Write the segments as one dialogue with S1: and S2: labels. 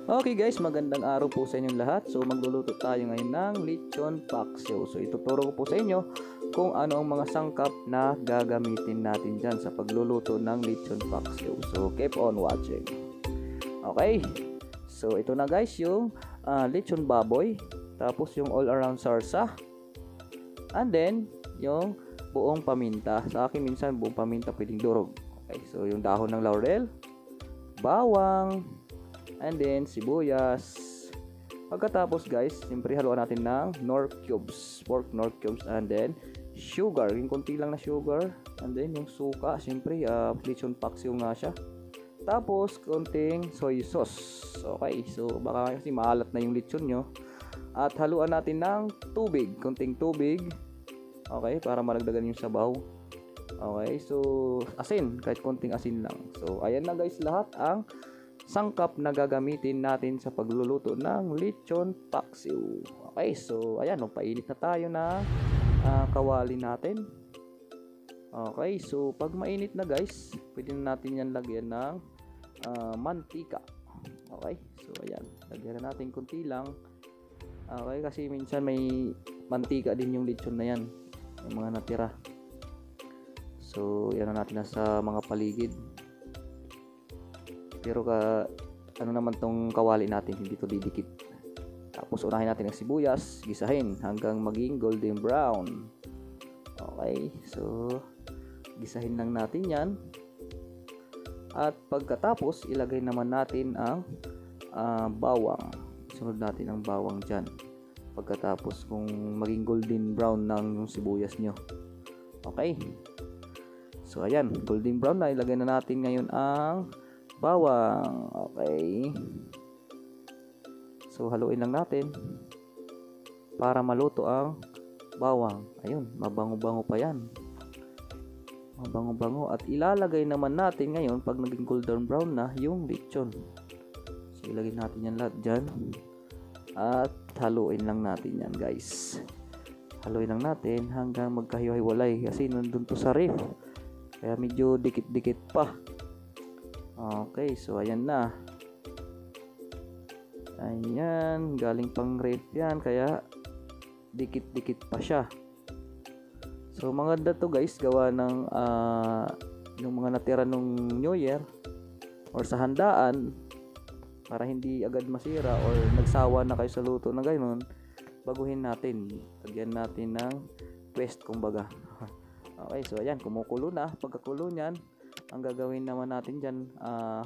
S1: Okay guys, magandang araw po sa inyong lahat. So magluluto tayo ngayon ng lechon paksiw. So ituturo ko po sa inyo kung ano ang mga sangkap na gagamitin natin dyan sa pagluluto ng lechon paksiw. So keep on watching. Okay, so ito na guys yung lechon baboy. Tapos yung all around sarsa. And then yung buong paminta. Sa akin minsan buong paminta pwedeng durog. Okay, so yung dahon ng laurel, bawang, and then sibuyas. Pagkatapos guys, siyempre haluan natin ng nor cubes, pork nor cubes, and then sugar, yung konti lang na sugar, and then yung suka, siyempre lechon paksiw nga siya. Tapos konting soy sauce. Okay, so baka kasi maalat na yung lechon nyo. At haluan natin ng tubig, konting tubig. Okay, para maragdagan yung sabaw. Okay, so asin, kahit konting asin lang. So ayan na guys lahat ang sangkap na gagamitin natin sa pagluluto ng lechon paksiw. Okay, so ayan, painit na tayo na kawali natin. Okay, so pag mainit na guys, pwede na natin yan lagyan ng mantika. Okay, so ayan, lagyan na natin kunti lang. Okay, kasi minsan may mantika din yung lechon na yan, yung mga natira. So yan na natin sa mga paligid. Pero ano naman tong kawali natin, hindi to didikit. Tapos unahin natin ang sibuyas, gisahin hanggang maging golden brown. Okay, so gisahin lang natin yan. At pagkatapos ilagay naman natin ang bawang. Sunod natin ang bawang dyan. Pagkatapos kung maging golden brown ng yung sibuyas nyo. Okay, so ayan, golden brown na. Ilagay na natin ngayon ang bawang. Okay, so haluin lang natin para maluto ang bawang. Ayun, mabango-bango pa yan, mabango-bango. At ilalagay naman natin ngayon pag naging golden brown na yung lechon. So ilagay natin yan lahat dyan at haluin lang natin yan guys. Haluin lang natin hanggang magkahiwa-hiwalay kasi nandun to sa ref, kaya medyo dikit-dikit pa. Okay, so ayan na. Ayan, galing pang ref yan, kaya dikit-dikit pa siya. So maganda to guys, gawa ng yung mga natira nung New Year or sa handaan, para hindi agad masira or nagsawa na kayo sa luto na gano'n, baguhin natin. Lagyan natin ng twist kumbaga. Okay, so ayan, kumukulo na. Pagkakulo niyan, ang gagawin naman natin dyan,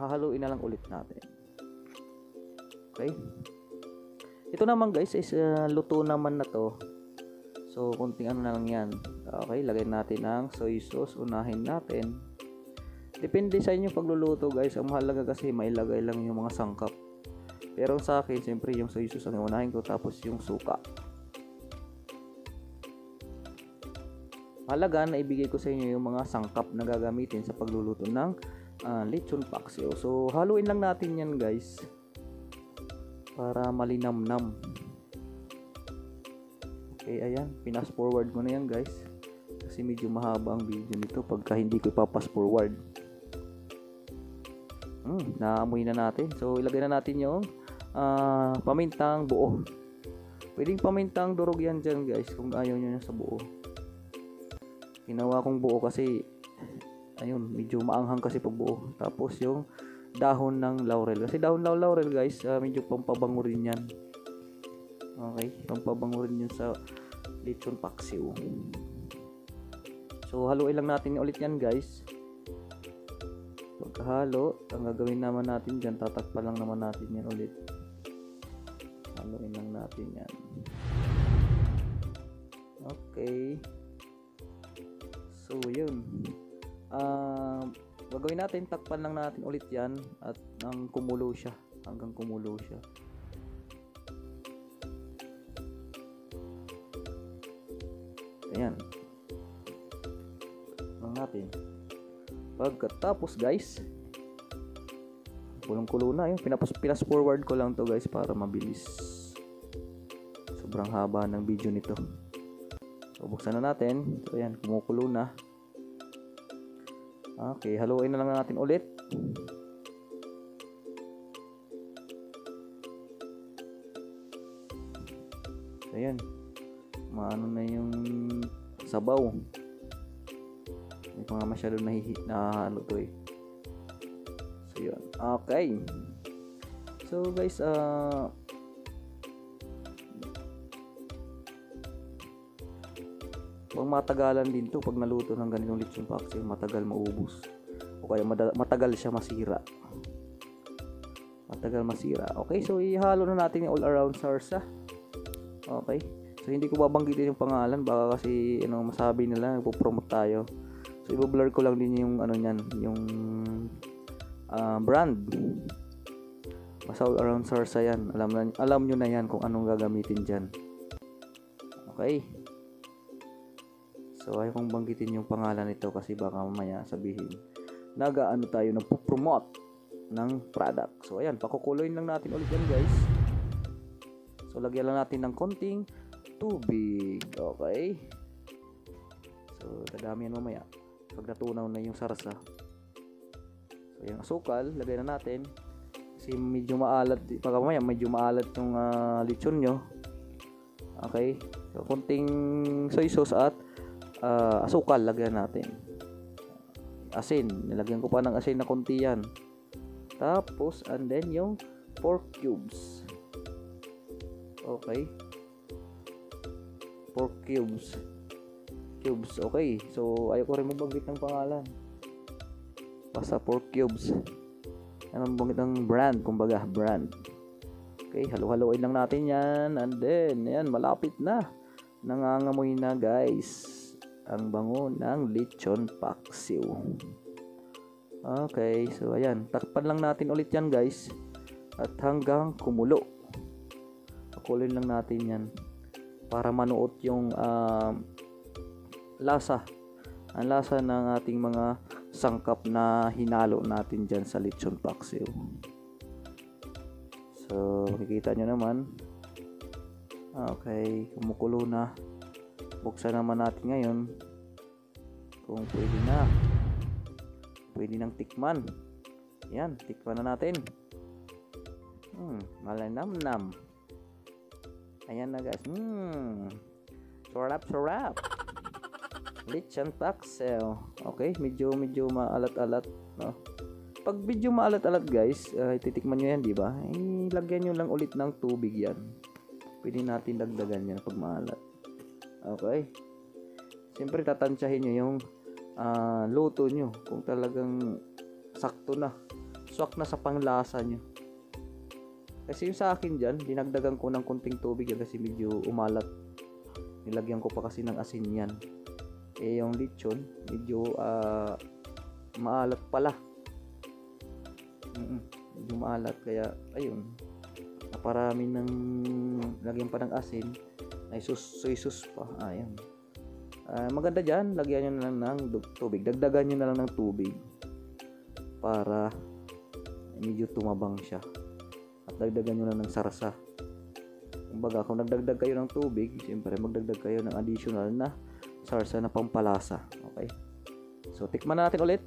S1: hahaluin na lang ulit natin. Okay, ito naman guys is luto naman na to. So kunting ano na lang yan. Okay, lagay natin ang soy sauce. Unahin natin. Depende sa inyo pagluluto guys. Ang mahalaga kasi mailagay lang yung mga sangkap. Pero sa akin siyempre yung soy sauce ang unahin ko, tapos yung suka. Mahalaga na ibigay ko sa inyo yung mga sangkap na gagamitin sa pagluluto ng lechon paksiw. So haluin lang natin yan guys para malinamnam. Okay, ayan, pinas forward ko na yan guys kasi medyo mahaba ang video nito pagka hindi ko ipapas forward. Naamoy na natin. So ilagay na natin yung pamintang buo. Pwedeng pamintang durog yan dyan guys kung ayaw nyo sa buo. Ginawa kong buo kasi ayun, medyo maanghang kasi pag buo. Tapos yung dahon ng laurel, kasi dahon ng laurel guys, medyo pampabango rin yan. Okay, pampabango rin yun sa lechon paksiw. So haluin lang natin ulit yan guys. Pagkahalo, ang gagawin naman natin dyan, tatakpan lang naman natin yan ulit. Haluin lang natin yan. Okay, so yun, gagawin natin, takpan lang natin ulit yan at nang kumulo siya, hanggang kumulo siya. Ayan lang natin. Pagkatapos guys, kulong-kulo na yun. Pinas forward ko lang to guys para mabilis. Sobrang haba ng video nito. So buksan na natin. So ayan, kumukulo na. Okay, haluin na lang natin ulit. Ayan. Maano na yung sabaw. Hindi pa nga masyado na ano to eh. So yun. Okay. So guys, pag matagalan din to, pag naluto ng ganitong lechon paksiw, matagal maubos. O kaya matagal siya masira. Okay, so ihalo na natin yung all around sarsa. Okay. So hindi ko babanggitin yung pangalan, baka kasi masabi nila nagpo-promote tayo. So i-blur ko lang din yung niyan, yung brand. Basta all around sarsa yan. Alam nyo na yan kung anong gagamitin diyan. Okay. So ayaw kong banggitin yung pangalan nito kasi baka mamaya sabihin tayo nagpo-promote ng product. So ayan, pakukuloyin lang natin ulit yan guys. So lagyan lang natin ng konting tubig. Okay. So dadami yan mamaya pag natunaw na yung sarsa. So yung asukal, lagay na natin kasi medyo maalat. Pag mamaya medyo maalat yung lechon nyo. Okay. So konting soy sauce at asukal lagyan natin. Asin, nilagyan ko pa ng asin na konti yan. Tapos and then yung pork cubes. Okay. Pork cubes. Okay. So ayaw ko rin mabanggit ng pangalan. Basta pork cubes. Ano mabanggit ng brand, kumbaga brand. Okay, halo-haloin lang natin yan and then ayan, malapit na. Nangangamoy na guys ang bango ng lechon paksiw. Okay, so ayan, takpan lang natin ulit yan guys at hanggang kumulo. Pakuloyin lang natin yan para manuot yung lasa, ang lasa ng ating mga sangkap na hinalo natin dyan sa lechon paksiw. So makikita nyo naman. Okay, kumukulo na. Buksan naman natin ngayon kung pwede nang tikman. Yan, tikman na natin. Malanamnam. Ayan na guys. Sarap. Lechon paksiw. Okay, medyo maalat-alat, no? Pag medyo maalat-alat guys, titikman nyo yan, di ba? Lagyan nyo lang ulit ng tubig yan. Pwede natin dagdagan yan pag maalat. Okay. Siyempre tatansyahin nyo yung luto nyo kung talagang sakto na, swak na sa panglasa nyo. Kasi yung sa akin dyan, dinagdagan ko ng konting tubig yan kasi medyo umalat. Nilagyan ko pa kasi ng asin yan. Yung lechon medyo maalat pala. Medyo maalat, kaya ayun, naparami ng lagyan pa ng asin, ay soy sauce pa. Ayan. Maganda dyan, lagyan nyo na lang ng tubig. Dagdagan nyo na lang ng tubig para medyo tumabang siya. At dagdagan nyo na ng sarsa. Kumbaga, kung nagdagdag kayo ng tubig, siyempre magdagdag kayo ng additional na sarsa na pampalasa. Okay? So, tikman na natin ulit.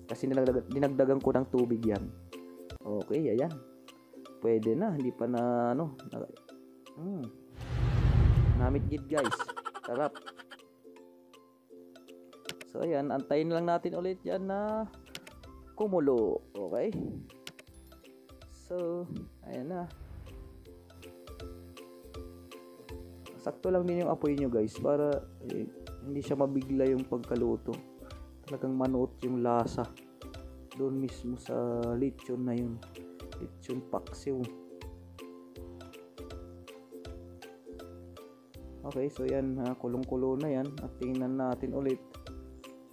S1: Kasi dinagdagan ko ng tubig yan. Okay, ayan. Pwede na, hindi pa na namit-gid guys. Sarap. So ayan, antayin lang natin ulit yan na kumulo. Okay? So, ayan na. Sakto lang din yung apoy nyo guys para hindi siya mabigla yung pagkaluto. Talagang manuot yung lasa doon mismo sa lechon na yun. Lechon paksiw. Okay, so yan, kulong-kulo na yan at tingnan natin ulit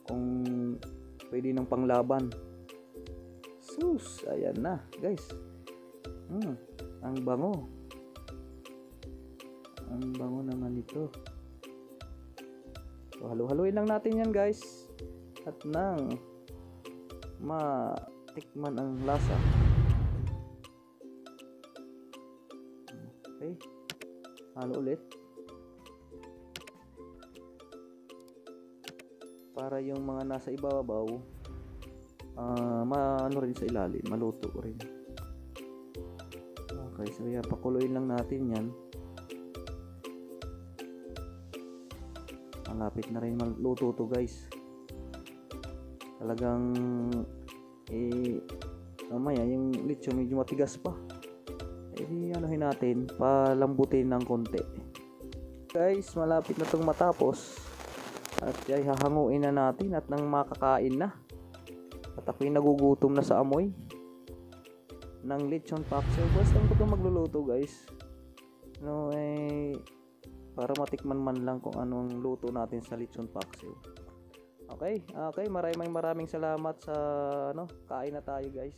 S1: kung pwede ng panglaban. Sus, ayan na guys. Ang bango. Ang bango naman ito. So halo-haloin lang natin yan guys at nang matikman ang lasa. Okay, halo ulit para yung mga nasa ibabaw maano rin sa ilalim, maluto rin. Okay, so yan, pakuloyin lang natin yan malapit na rin maluto to guys. Talagang mamaya yung lechon medyo matigas pa, anuhin natin, palambutin ng konti guys. Malapit na itong matapos at hahanguin na natin at nang makakain na, at ako'y nagugutom na sa amoy ng lechon paksiw. Basta ko itong magluluto guys, para matikman man lang kung anong luto natin sa lechon paksiw. Okay, maraming salamat sa kain na tayo guys.